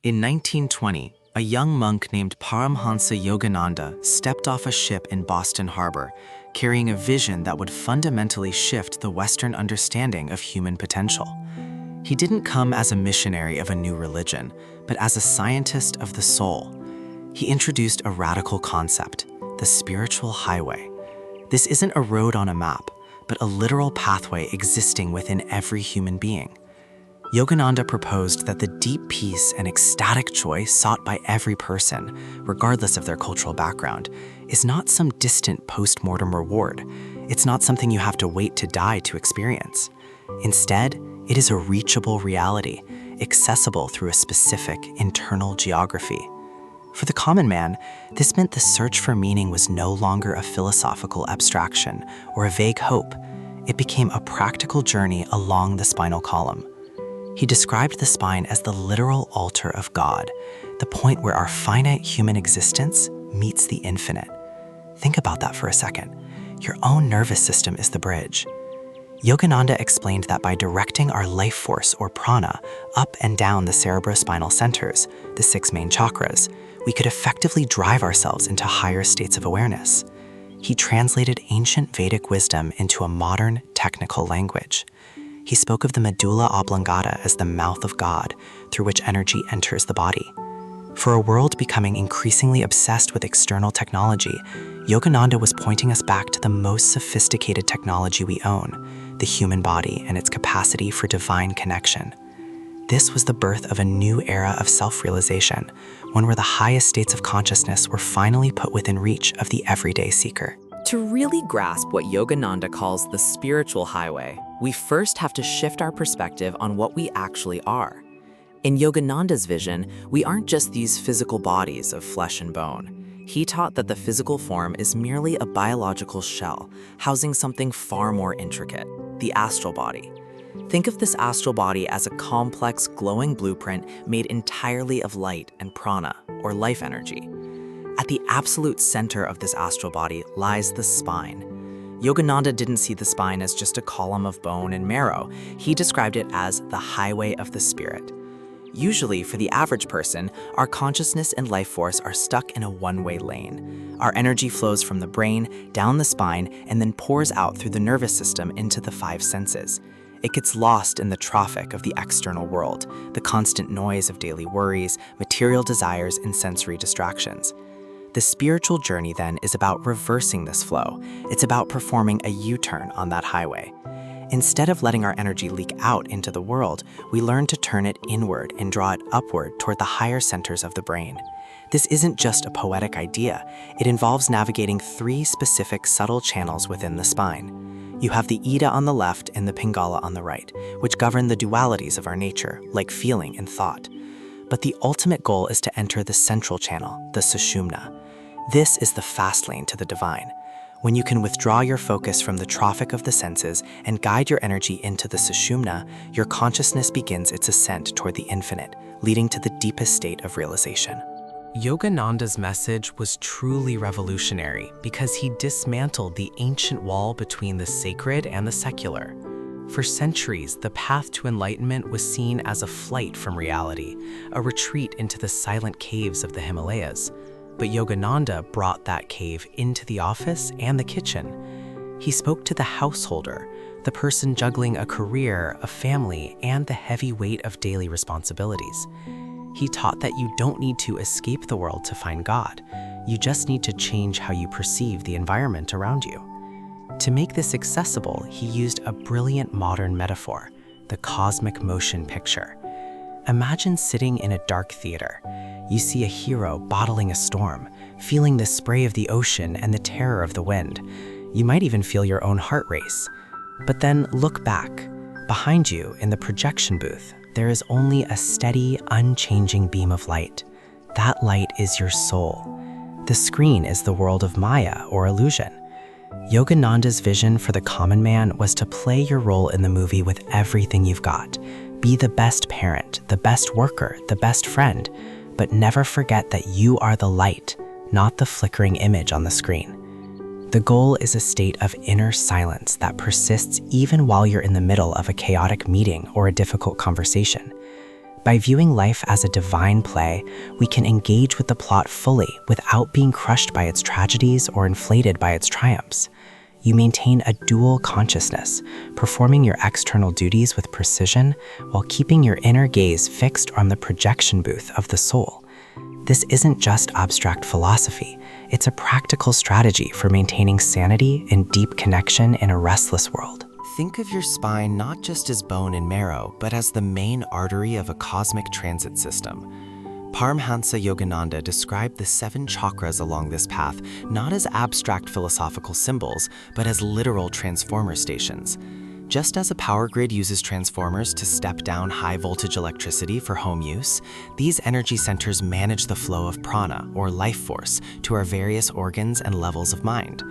In 1920, a young monk named Paramhansa Yogananda stepped off a ship in Boston Harbor, carrying a vision that would fundamentally shift the Western understanding of human potential. He didn't come as a missionary of a new religion, but as a scientist of the soul. He introduced a radical concept, the spiritual highway. This isn't a road on a map, but a literal pathway existing within every human being. Yogananda proposed that the deep peace and ecstatic joy sought by every person, regardless of their cultural background, is not some distant post-mortem reward. It's not something you have to wait to die to experience. Instead, it is a reachable reality, accessible through a specific internal geography. For the common man, this meant the search for meaning was no longer a philosophical abstraction or a vague hope. It became a practical journey along the spinal column. He described the spine as the literal altar of God, the point where our finite human existence meets the infinite. Think about that for a second. Your own nervous system is the bridge. Yogananda explained that by directing our life force or prana up and down the cerebrospinal centers, the 6 main chakras, we could effectively drive ourselves into higher states of awareness. He translated ancient Vedic wisdom into a modern, technical language. He spoke of the medulla oblongata as the mouth of God, through which energy enters the body. For a world becoming increasingly obsessed with external technology, Yogananda was pointing us back to the most sophisticated technology we own, the human body and its capacity for divine connection. This was the birth of a new era of self-realization, one where the highest states of consciousness were finally put within reach of the everyday seeker. To really grasp what Yogananda calls the spiritual highway, we first have to shift our perspective on what we actually are. In Yogananda's vision, we aren't just these physical bodies of flesh and bone. He taught that the physical form is merely a biological shell, housing something far more intricate, the astral body. Think of this astral body as a complex, glowing blueprint made entirely of light and prana, or life energy. At the absolute center of this astral body lies the spine. Yogananda didn't see the spine as just a column of bone and marrow. He described it as the highway of the spirit. Usually, for the average person, our consciousness and life force are stuck in a one-way lane. Our energy flows from the brain, down the spine, and then pours out through the nervous system into the 5 senses. It gets lost in the traffic of the external world, the constant noise of daily worries, material desires, and sensory distractions. The spiritual journey, then, is about reversing this flow. It's about performing a U-turn on that highway. Instead of letting our energy leak out into the world, we learn to turn it inward and draw it upward toward the higher centers of the brain. This isn't just a poetic idea. It involves navigating 3 specific subtle channels within the spine. You have the Ida on the left and the Pingala on the right, which govern the dualities of our nature, like feeling and thought. But the ultimate goal is to enter the central channel, the Sushumna. This is the fast lane to the divine. When you can withdraw your focus from the traffic of the senses and guide your energy into the Sushumna, your consciousness begins its ascent toward the infinite, leading to the deepest state of realization. Yogananda's message was truly revolutionary because he dismantled the ancient wall between the sacred and the secular. For centuries, the path to enlightenment was seen as a flight from reality, a retreat into the silent caves of the Himalayas. But Yogananda brought that cave into the office and the kitchen. He spoke to the householder, the person juggling a career, a family, and the heavy weight of daily responsibilities. He taught that you don't need to escape the world to find God. You just need to change how you perceive the environment around you. To make this accessible, he used a brilliant modern metaphor, the cosmic motion picture. Imagine sitting in a dark theater. You see a hero bottling a storm, feeling the spray of the ocean and the terror of the wind. You might even feel your own heart race. But then look back. Behind you, in the projection booth, there is only a steady, unchanging beam of light. That light is your soul. The screen is the world of Maya, or illusion. Yogananda's vision for the common man was to play your role in the movie with everything you've got. Be the best parent, the best worker, the best friend, but never forget that you are the light, not the flickering image on the screen. The goal is a state of inner silence that persists even while you're in the middle of a chaotic meeting or a difficult conversation. By viewing life as a divine play, we can engage with the plot fully without being crushed by its tragedies or inflated by its triumphs. You maintain a dual consciousness, performing your external duties with precision while keeping your inner gaze fixed on the projection booth of the soul. This isn't just abstract philosophy, it's a practical strategy for maintaining sanity and deep connection in a restless world. Think of your spine not just as bone and marrow, but as the main artery of a cosmic transit system. Paramhansa Yogananda described the 7 chakras along this path not as abstract philosophical symbols, but as literal transformer stations. Just as a power grid uses transformers to step down high-voltage electricity for home use, these energy centers manage the flow of prana, or life force, to our various organs and levels of mind.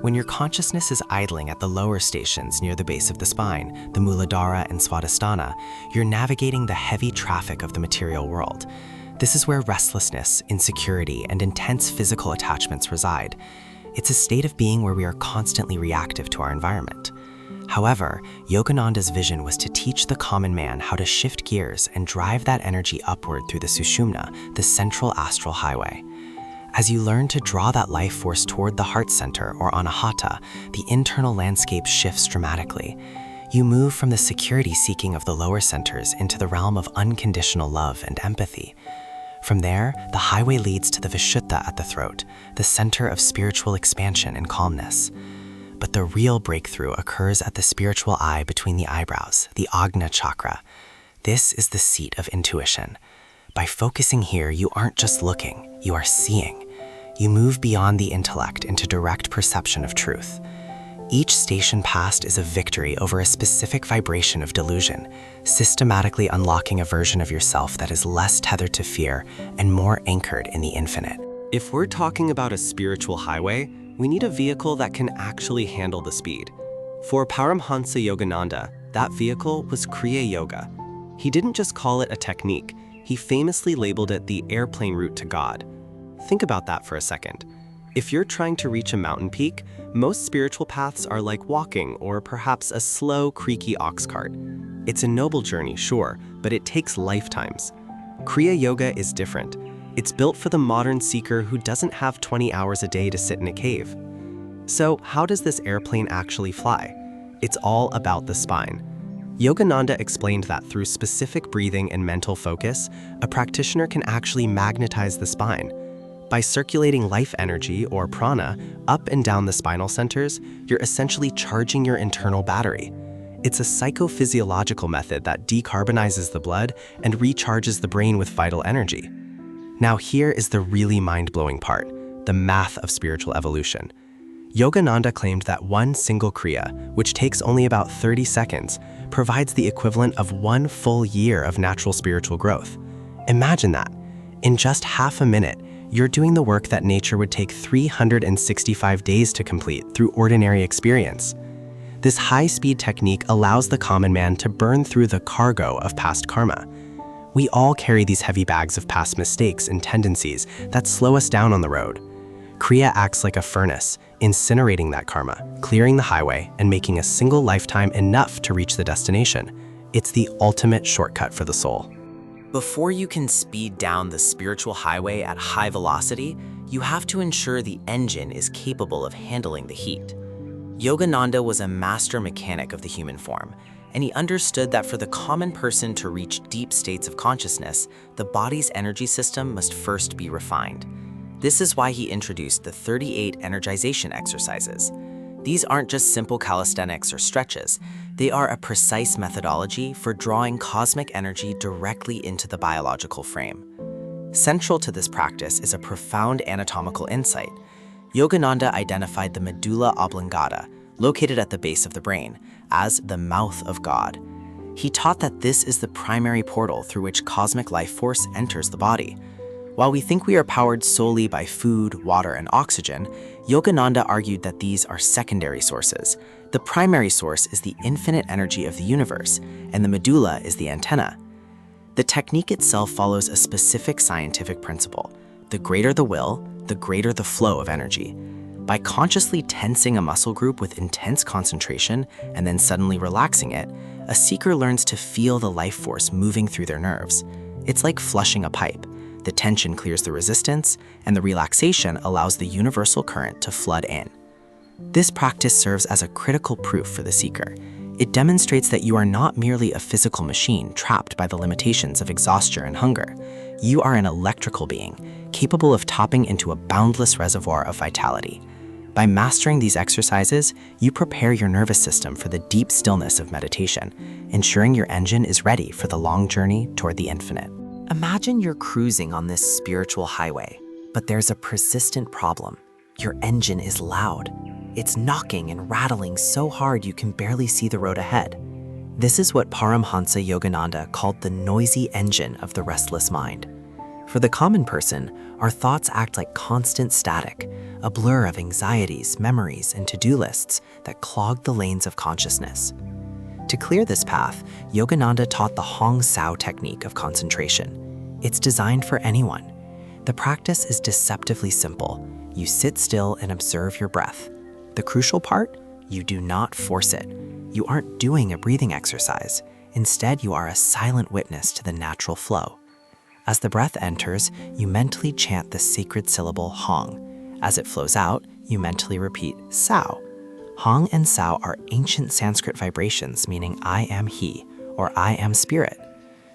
When your consciousness is idling at the lower stations near the base of the spine, the Muladhara and Swadhisthana, you're navigating the heavy traffic of the material world. This is where restlessness, insecurity, and intense physical attachments reside. It's a state of being where we are constantly reactive to our environment. However, Yogananda's vision was to teach the common man how to shift gears and drive that energy upward through the Sushumna, the central astral highway. As you learn to draw that life force toward the heart center, or anahata, the internal landscape shifts dramatically. You move from the security-seeking of the lower centers into the realm of unconditional love and empathy. From there, the highway leads to the Vishuddha at the throat, the center of spiritual expansion and calmness. But the real breakthrough occurs at the spiritual eye between the eyebrows, the Agna chakra. This is the seat of intuition. By focusing here, you aren't just looking, you are seeing. You move beyond the intellect into direct perception of truth. Each station passed is a victory over a specific vibration of delusion, systematically unlocking a version of yourself that is less tethered to fear and more anchored in the infinite. If we're talking about a spiritual highway, we need a vehicle that can actually handle the speed. For Paramhansa Yogananda, that vehicle was Kriya Yoga. He didn't just call it a technique, he famously labeled it the airplane route to God. Think about that for a second. If you're trying to reach a mountain peak, most spiritual paths are like walking or perhaps a slow, creaky ox cart. It's a noble journey, sure, but it takes lifetimes. Kriya Yoga is different. It's built for the modern seeker who doesn't have 20 hours a day to sit in a cave. So how does this airplane actually fly? It's all about the spine. Yogananda explained that through specific breathing and mental focus, a practitioner can actually magnetize the spine. By circulating life energy, or prana, up and down the spinal centers, you're essentially charging your internal battery. It's a psychophysiological method that decarbonizes the blood and recharges the brain with vital energy. Now here is the really mind-blowing part, the math of spiritual evolution. Yogananda claimed that one single kriya, which takes only about 30 seconds, provides the equivalent of 1 full year of natural spiritual growth. Imagine that. In just half a minute, you're doing the work that nature would take 365 days to complete through ordinary experience. This high-speed technique allows the common man to burn through the cargo of past karma. We all carry these heavy bags of past mistakes and tendencies that slow us down on the road. Kriya acts like a furnace, incinerating that karma, clearing the highway, and making a single lifetime enough to reach the destination. It's the ultimate shortcut for the soul. Before you can speed down the spiritual highway at high velocity, you have to ensure the engine is capable of handling the heat. Yogananda was a master mechanic of the human form, and he understood that for the common person to reach deep states of consciousness, the body's energy system must first be refined. This is why he introduced the 38 energization exercises. These aren't just simple calisthenics or stretches. They are a precise methodology for drawing cosmic energy directly into the biological frame. Central to this practice is a profound anatomical insight. Yogananda identified the medulla oblongata, located at the base of the brain, as the mouth of God. He taught that this is the primary portal through which cosmic life force enters the body. While we think we are powered solely by food, water, and oxygen, Yogananda argued that these are secondary sources. The primary source is the infinite energy of the universe, and the medulla is the antenna. The technique itself follows a specific scientific principle. The greater the will, the greater the flow of energy. By consciously tensing a muscle group with intense concentration and then suddenly relaxing it, a seeker learns to feel the life force moving through their nerves. It's like flushing a pipe. The tension clears the resistance, and the relaxation allows the universal current to flood in. This practice serves as a critical proof for the seeker. It demonstrates that you are not merely a physical machine trapped by the limitations of exhaustion and hunger. You are an electrical being, capable of tapping into a boundless reservoir of vitality. By mastering these exercises, you prepare your nervous system for the deep stillness of meditation, ensuring your engine is ready for the long journey toward the infinite. Imagine you're cruising on this spiritual highway, but there's a persistent problem. Your engine is loud. It's knocking and rattling so hard you can barely see the road ahead. This is what Paramhansa Yogananda called the noisy engine of the restless mind. For the common person, our thoughts act like constant static, a blur of anxieties, memories, and to-do lists that clog the lanes of consciousness. To clear this path, Yogananda taught the Hong Sao technique of concentration. It's designed for anyone. The practice is deceptively simple. You sit still and observe your breath. The crucial part? You do not force it. You aren't doing a breathing exercise. Instead, you are a silent witness to the natural flow. As the breath enters, you mentally chant the sacred syllable Hong. As it flows out, you mentally repeat Sao. Hong and Sao are ancient Sanskrit vibrations meaning I am he, or I am spirit.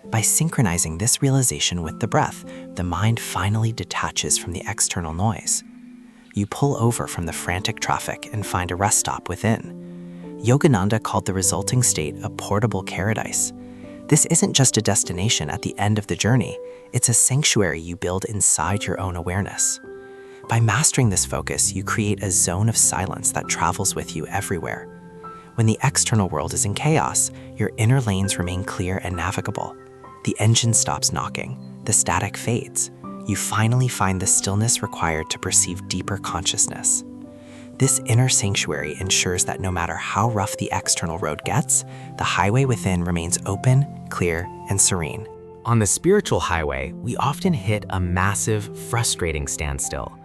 By synchronizing this realization with the breath, the mind finally detaches from the external noise. You pull over from the frantic traffic and find a rest stop within. Yogananda called the resulting state a portable paradise. This isn't just a destination at the end of the journey, it's a sanctuary you build inside your own awareness. By mastering this focus, you create a zone of silence that travels with you everywhere. When the external world is in chaos, your inner lanes remain clear and navigable. The engine stops knocking, the static fades. You finally find the stillness required to perceive deeper consciousness. This inner sanctuary ensures that no matter how rough the external road gets, the highway within remains open, clear, and serene. On the spiritual highway, we often hit a massive, frustrating standstill.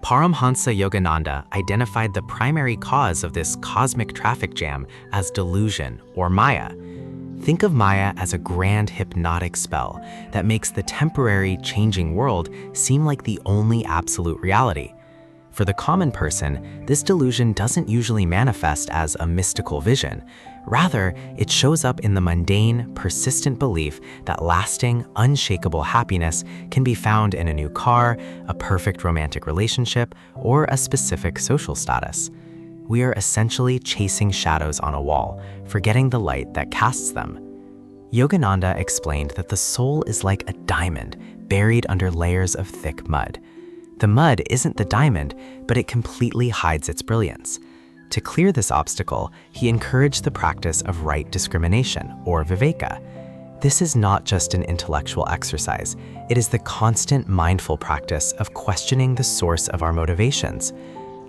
Paramhansa Yogananda identified the primary cause of this cosmic traffic jam as delusion, or Maya. Think of Maya as a grand hypnotic spell that makes the temporary, changing world seem like the only absolute reality. For the common person, this delusion doesn't usually manifest as a mystical vision. Rather, it shows up in the mundane, persistent belief that lasting, unshakable happiness can be found in a new car, a perfect romantic relationship, or a specific social status. We are essentially chasing shadows on a wall, forgetting the light that casts them. Yogananda explained that the soul is like a diamond buried under layers of thick mud. The mud isn't the diamond, but it completely hides its brilliance. To clear this obstacle, he encouraged the practice of right discrimination, or viveka. This is not just an intellectual exercise. It is the constant mindful practice of questioning the source of our motivations.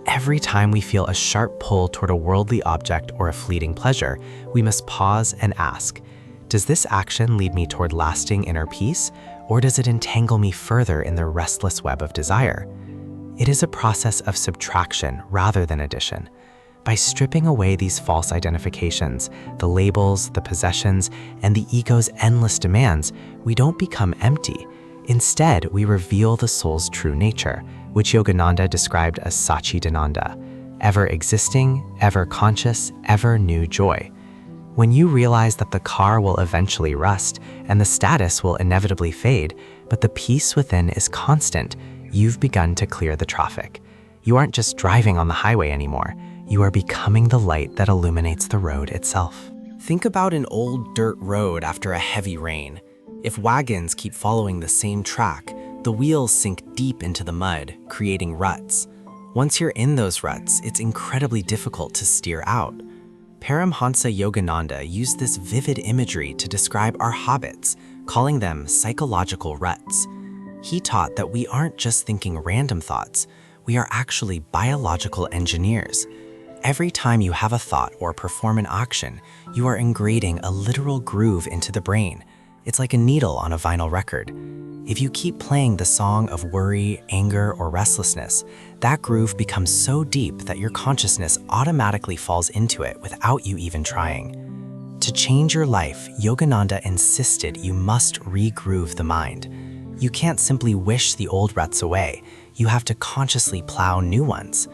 Every time we feel a sharp pull toward a worldly object or a fleeting pleasure, we must pause and ask, does this action lead me toward lasting inner peace, or does it entangle me further in the restless web of desire? It is a process of subtraction rather than addition. By stripping away these false identifications, the labels, the possessions, and the ego's endless demands, we don't become empty. Instead, we reveal the soul's true nature, which Yogananda described as Satchidananda, ever existing, ever conscious, ever new joy. When you realize that the car will eventually rust and the status will inevitably fade, but the peace within is constant, you've begun to clear the traffic. You aren't just driving on the highway anymore. You are becoming the light that illuminates the road itself. Think about an old dirt road after a heavy rain. If wagons keep following the same track, the wheels sink deep into the mud, creating ruts. Once you're in those ruts, it's incredibly difficult to steer out. Paramhansa Yogananda used this vivid imagery to describe our habits, calling them psychological ruts. He taught that we aren't just thinking random thoughts, we are actually biological engineers. Every time you have a thought or perform an action, you are ingraining a literal groove into the brain. It's like a needle on a vinyl record. If you keep playing the song of worry, anger, or restlessness, that groove becomes so deep that your consciousness automatically falls into it without you even trying. To to change your life, Yogananda insisted you must regroove the mind. You can't simply wish the old ruts away. You have to consciously plow new ones.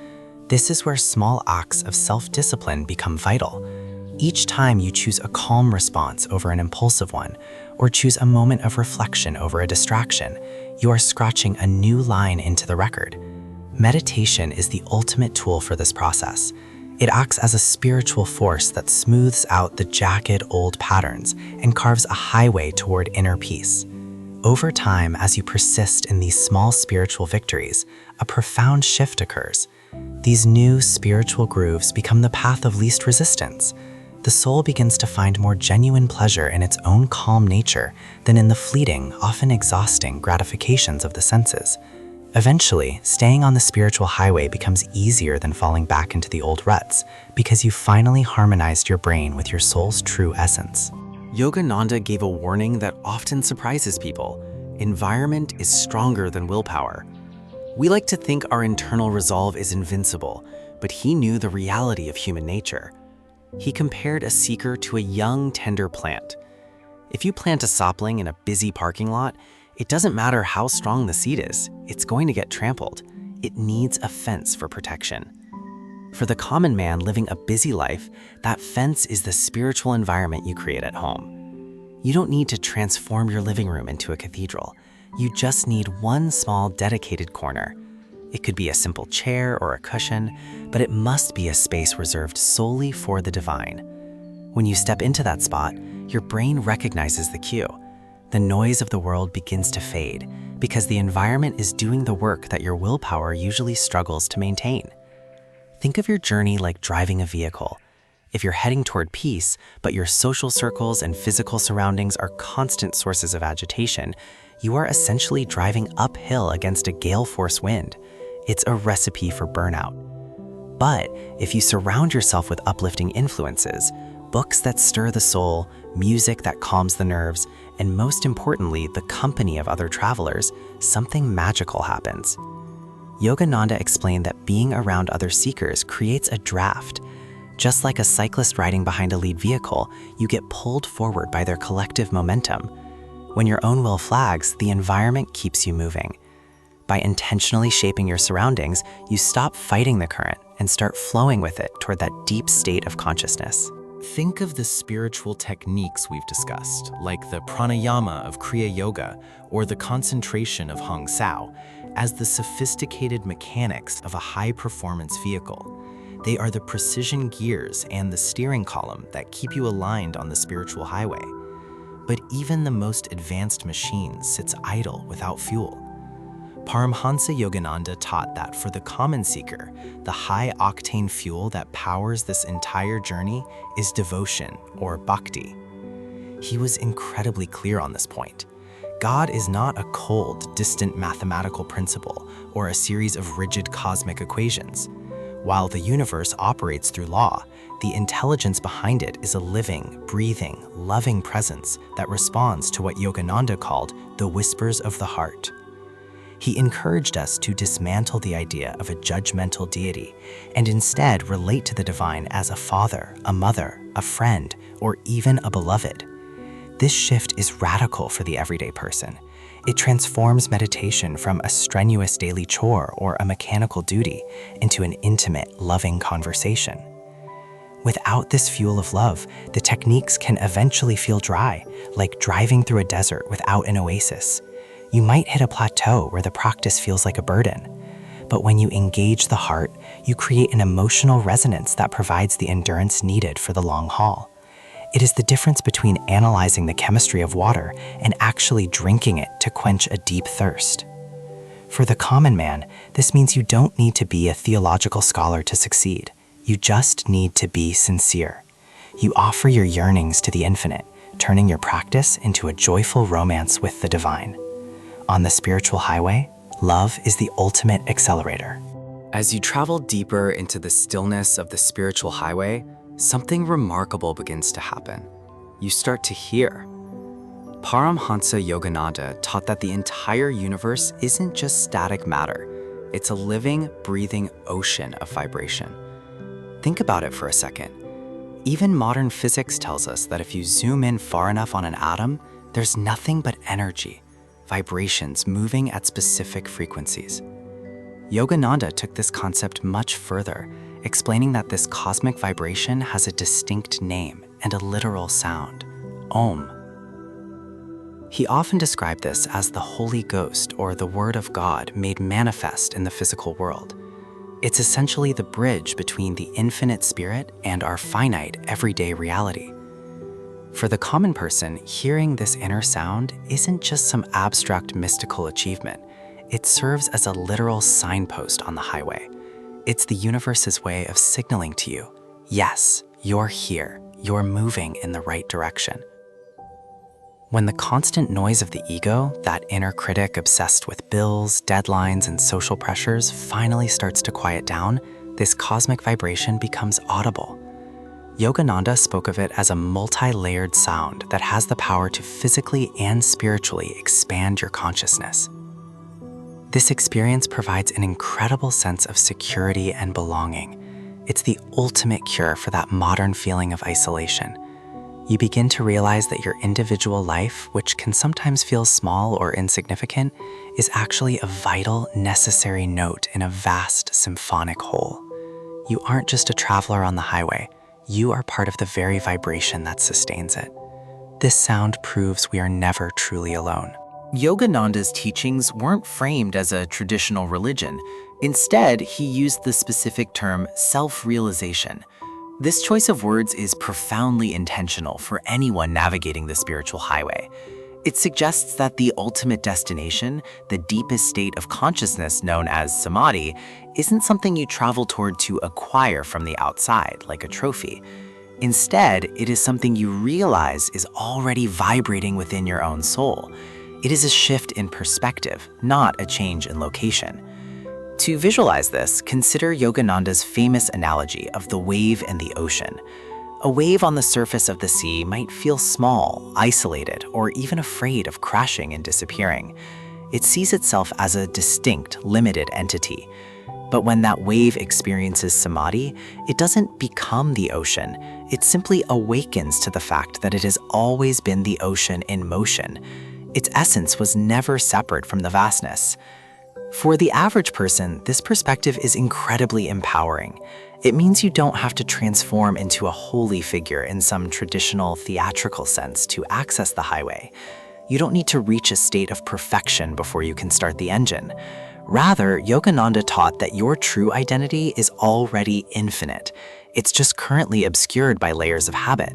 This is where small acts of self-discipline become vital. Each time you choose a calm response over an impulsive one, or choose a moment of reflection over a distraction, you are scratching a new line into the record. Meditation is the ultimate tool for this process. It acts as a spiritual force that smooths out the jagged old patterns and carves a highway toward inner peace. Over time, as you persist in these small spiritual victories, a profound shift occurs. These new spiritual grooves become the path of least resistance. The soul begins to find more genuine pleasure in its own calm nature than in the fleeting, often exhausting gratifications of the senses. Eventually, staying on the spiritual highway becomes easier than falling back into the old ruts because you finally harmonized your brain with your soul's true essence. Yogananda gave a warning that often surprises people. Environment is stronger than willpower. We like to think our internal resolve is invincible, but he knew the reality of human nature. He compared a seeker to a young, tender plant. If you plant a sapling in a busy parking lot, it doesn't matter how strong the seed is, it's going to get trampled. It needs a fence for protection. For the common man living a busy life, that fence is the spiritual environment you create at home. You don't need to transform your living room into a cathedral. You just need one small dedicated corner. It could be a simple chair or a cushion, but it must be a space reserved solely for the divine. When you step into that spot, your brain recognizes the cue. The noise of the world begins to fade because the environment is doing the work that your willpower usually struggles to maintain. Think of your journey like driving a vehicle. If you're heading toward peace, but your social circles and physical surroundings are constant sources of agitation, you are essentially driving uphill against a gale force wind. It's a recipe for burnout. But if you surround yourself with uplifting influences, books that stir the soul, music that calms the nerves, and most importantly, the company of other travelers, something magical happens. Yogananda explained that being around other seekers creates a draft. Just like a cyclist riding behind a lead vehicle, you get pulled forward by their collective momentum. When your own will flags, the environment keeps you moving. By intentionally shaping your surroundings, you stop fighting the current and start flowing with it toward that deep state of consciousness. Think of the spiritual techniques we've discussed, like the pranayama of Kriya Yoga or the concentration of Hong Sao, as the sophisticated mechanics of a high-performance vehicle. They are the precision gears and the steering column that keep you aligned on the spiritual highway. But even the most advanced machine sits idle without fuel. Paramhansa Yogananda taught that for the common seeker, the high-octane fuel that powers this entire journey is devotion, or bhakti. He was incredibly clear on this point. God is not a cold, distant mathematical principle or a series of rigid cosmic equations. While the universe operates through law, the intelligence behind it is a living, breathing, loving presence that responds to what Yogananda called the whispers of the heart. He encouraged us to dismantle the idea of a judgmental deity and instead relate to the divine as a father, a mother, a friend, or even a beloved. This shift is radical for the everyday person. It transforms meditation from a strenuous daily chore or a mechanical duty into an intimate, loving conversation. Without this fuel of love, the techniques can eventually feel dry, like driving through a desert without an oasis. You might hit a plateau where the practice feels like a burden. But when you engage the heart, you create an emotional resonance that provides the endurance needed for the long haul. It is the difference between analyzing the chemistry of water and actually drinking it to quench a deep thirst. For the common man, this means you don't need to be a theological scholar to succeed. You just need to be sincere. You offer your yearnings to the infinite, turning your practice into a joyful romance with the divine. On the spiritual highway, love is the ultimate accelerator. As you travel deeper into the stillness of the spiritual highway, something remarkable begins to happen. You start to hear. Paramhansa Yogananda taught that the entire universe isn't just static matter. It's a living, breathing ocean of vibration. Think about it for a second. Even modern physics tells us that if you zoom in far enough on an atom, there's nothing but energy, vibrations moving at specific frequencies. Yogananda took this concept much further, explaining that this cosmic vibration has a distinct name and a literal sound, Om. He often described this as the Holy Ghost or the Word of God made manifest in the physical world. It's essentially the bridge between the infinite spirit and our finite, everyday reality. For the common person, hearing this inner sound isn't just some abstract mystical achievement. It serves as a literal signpost on the highway. It's the universe's way of signaling to you, yes, you're here, you're moving in the right direction. When the constant noise of the ego, that inner critic obsessed with bills, deadlines, and social pressures, finally starts to quiet down, this cosmic vibration becomes audible. Yogananda spoke of it as a multi-layered sound that has the power to physically and spiritually expand your consciousness. This experience provides an incredible sense of security and belonging. It's the ultimate cure for that modern feeling of isolation. You begin to realize that your individual life, which can sometimes feel small or insignificant, is actually a vital, necessary note in a vast symphonic whole. You aren't just a traveler on the highway. You are part of the very vibration that sustains it. This sound proves we are never truly alone. Yogananda's teachings weren't framed as a traditional religion. Instead, he used the specific term self-realization. This choice of words is profoundly intentional for anyone navigating the spiritual highway. It suggests that the ultimate destination, the deepest state of consciousness known as samadhi, isn't something you travel toward to acquire from the outside, like a trophy. Instead, it is something you realize is already vibrating within your own soul. It is a shift in perspective, not a change in location. To visualize this, consider Yogananda's famous analogy of the wave and the ocean. A wave on the surface of the sea might feel small, isolated, or even afraid of crashing and disappearing. It sees itself as a distinct, limited entity. But when that wave experiences samadhi, it doesn't become the ocean. It simply awakens to the fact that it has always been the ocean in motion. Its essence was never separate from the vastness. For the average person, this perspective is incredibly empowering. It means you don't have to transform into a holy figure in some traditional theatrical sense to access the highway. You don't need to reach a state of perfection before you can start the engine. Rather, Yogananda taught that your true identity is already infinite. It's just currently obscured by layers of habit.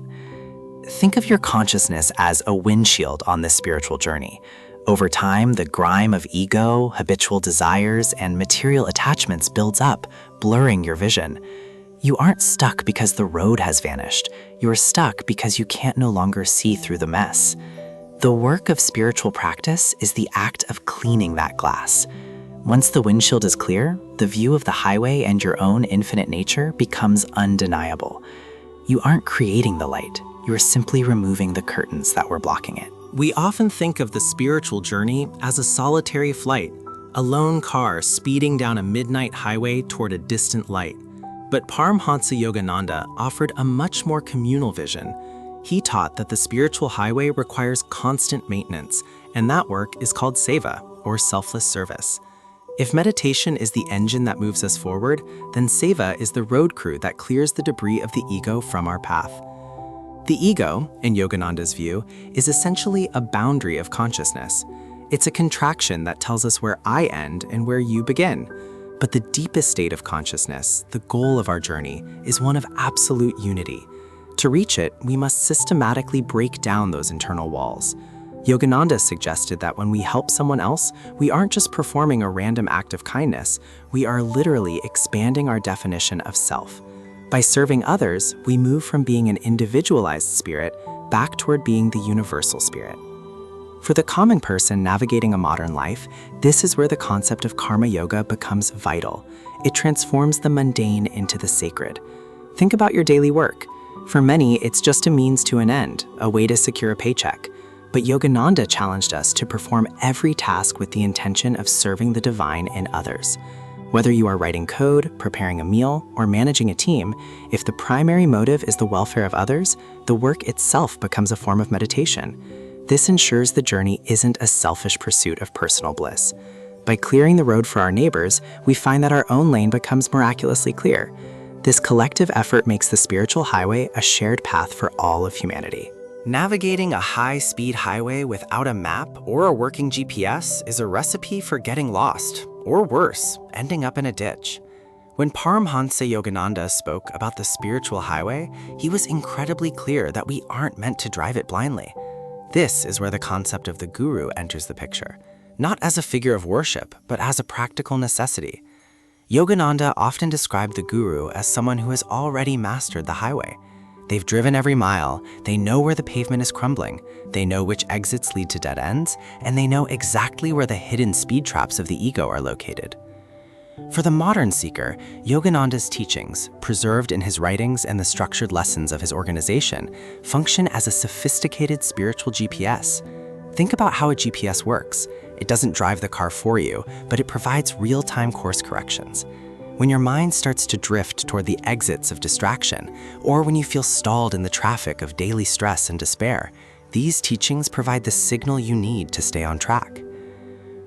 Think of your consciousness as a windshield on this spiritual journey. Over time, the grime of ego, habitual desires, and material attachments builds up, blurring your vision. You aren't stuck because the road has vanished. You're stuck because you can't no longer see through the mess. The work of spiritual practice is the act of cleaning that glass. Once the windshield is clear, the view of the highway and your own infinite nature becomes undeniable. You aren't creating the light. You are simply removing the curtains that were blocking it. We often think of the spiritual journey as a solitary flight, a lone car speeding down a midnight highway toward a distant light. But Paramhansa Yogananda offered a much more communal vision. He taught that the spiritual highway requires constant maintenance, and that work is called seva, or selfless service. If meditation is the engine that moves us forward, then seva is the road crew that clears the debris of the ego from our path. The ego, in Yogananda's view, is essentially a boundary of consciousness. It's a contraction that tells us where I end and where you begin. But the deepest state of consciousness, the goal of our journey, is one of absolute unity. To reach it, we must systematically break down those internal walls. Yogananda suggested that when we help someone else, we aren't just performing a random act of kindness, we are literally expanding our definition of self. By serving others, we move from being an individualized spirit back toward being the universal spirit. For the common person navigating a modern life, this is where the concept of karma yoga becomes vital. It transforms the mundane into the sacred. Think about your daily work. For many, it's just a means to an end, a way to secure a paycheck. But Yogananda challenged us to perform every task with the intention of serving the divine in others. Whether you are writing code, preparing a meal, or managing a team, if the primary motive is the welfare of others, the work itself becomes a form of meditation. This ensures the journey isn't a selfish pursuit of personal bliss. By clearing the road for our neighbors, we find that our own lane becomes miraculously clear. This collective effort makes the spiritual highway a shared path for all of humanity. Navigating a high-speed highway without a map or a working GPS is a recipe for getting lost, or worse, ending up in a ditch. When Paramhansa Yogananda spoke about the spiritual highway, he was incredibly clear that we aren't meant to drive it blindly. This is where the concept of the guru enters the picture, not as a figure of worship, but as a practical necessity. Yogananda often described the guru as someone who has already mastered the highway. They've driven every mile, they know where the pavement is crumbling, they know which exits lead to dead ends, and they know exactly where the hidden speed traps of the ego are located. For the modern seeker, Yogananda's teachings, preserved in his writings and the structured lessons of his organization, function as a sophisticated spiritual GPS. Think about how a GPS works. It doesn't drive the car for you, but it provides real-time course corrections. When your mind starts to drift toward the exits of distraction, or when you feel stalled in the traffic of daily stress and despair, these teachings provide the signal you need to stay on track.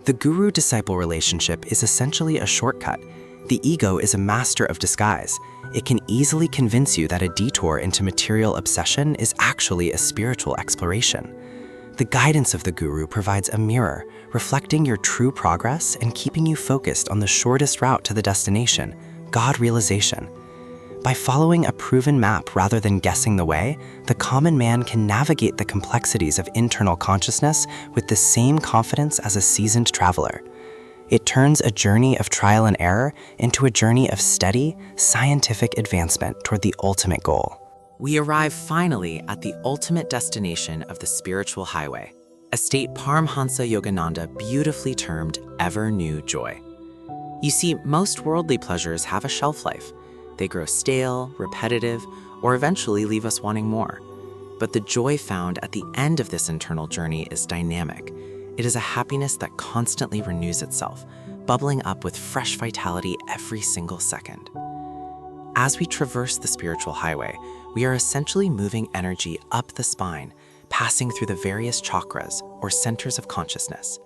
The guru-disciple relationship is essentially a shortcut. The ego is a master of disguise. It can easily convince you that a detour into material obsession is actually a spiritual exploration. The guidance of the guru provides a mirror, reflecting your true progress and keeping you focused on the shortest route to the destination, God realization. By following a proven map rather than guessing the way, the common man can navigate the complexities of internal consciousness with the same confidence as a seasoned traveler. It turns a journey of trial and error into a journey of steady, scientific advancement toward the ultimate goal. We arrive finally at the ultimate destination of the spiritual highway, a state Paramhansa Yogananda beautifully termed ever-new joy. You see, most worldly pleasures have a shelf life. They grow stale, repetitive, or eventually leave us wanting more. But the joy found at the end of this internal journey is dynamic. It is a happiness that constantly renews itself, bubbling up with fresh vitality every single second. As we traverse the spiritual highway, we are essentially moving energy up the spine, passing through the various chakras or centers of consciousness.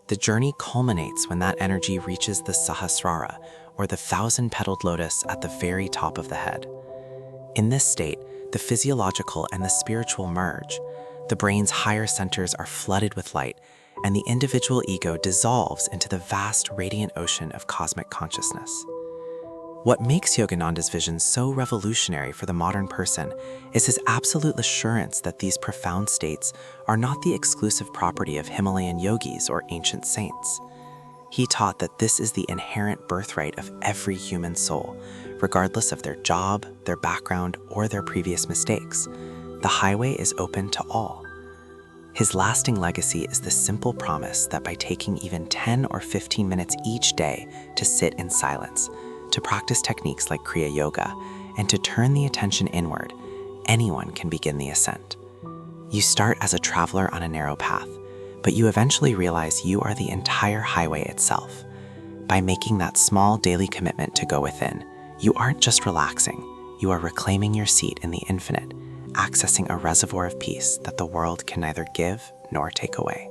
The journey culminates when that energy reaches the Sahasrara, or the 1,000-petaled lotus at the very top of the head. In this state, the physiological and the spiritual merge. The brain's higher centers are flooded with light, and the individual ego dissolves into the vast radiant ocean of cosmic consciousness. What makes Yogananda's vision so revolutionary for the modern person is his absolute assurance that these profound states are not the exclusive property of Himalayan yogis or ancient saints. He taught that this is the inherent birthright of every human soul, regardless of their job, their background, or their previous mistakes. The highway is open to all. His lasting legacy is the simple promise that by taking even 10 or 15 minutes each day to sit in silence, to practice techniques like Kriya Yoga, and to turn the attention inward, anyone can begin the ascent. You start as a traveler on a narrow path, but you eventually realize you are the entire highway itself. By making that small daily commitment to go within, you aren't just relaxing, you are reclaiming your seat in the infinite, accessing a reservoir of peace that the world can neither give nor take away.